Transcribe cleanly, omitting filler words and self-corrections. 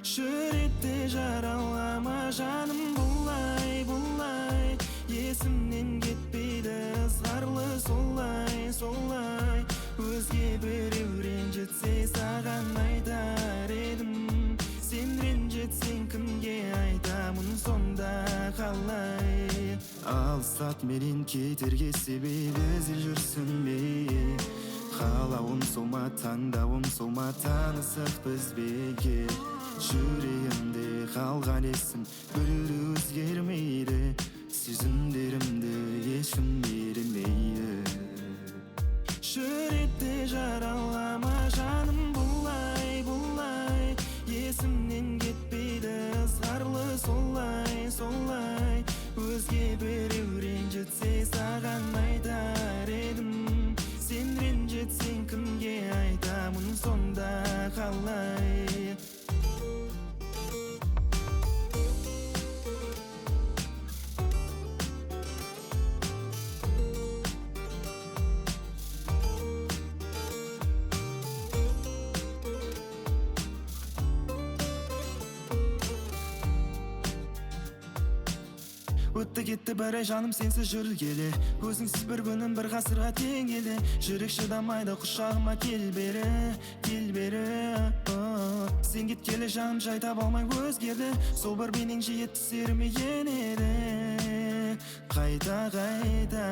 Şöhretте jaralama жаным булай булай, есімнен кетпейді ызғарлы солай солай. Өзге біреу ренжітсе саған айтар едім, сен ренжітсең кімге айтамын сонда қалай? Алсат менен кетерге себеп іздеп жүрсің бе? Қалауым сол ма, таңдауым сол ма, танысық біз беге? Жүрегімде қалған есім біреуді өзгермейді, сезімдерімді ешкім бермейді. Шөретте жаралама жаным булай булай, есімнен кетпейді ызғарлы солай солай. Өзге біреу ренжітсе саған айтар едім, сен ренжітсең кімге айтамын сонда қалай? Өтті кетті бір ай жаным сенсіз жүргелі, өзіңсіз бір күнім бір ғасырға тең еді. Жүрек шыдамайды құшағыма кел бері, кел бері. Сен кеткелі жаным жай таба алмай өзгерді, сол бір бейнең жиі түсеріме енеді. Қайта қайта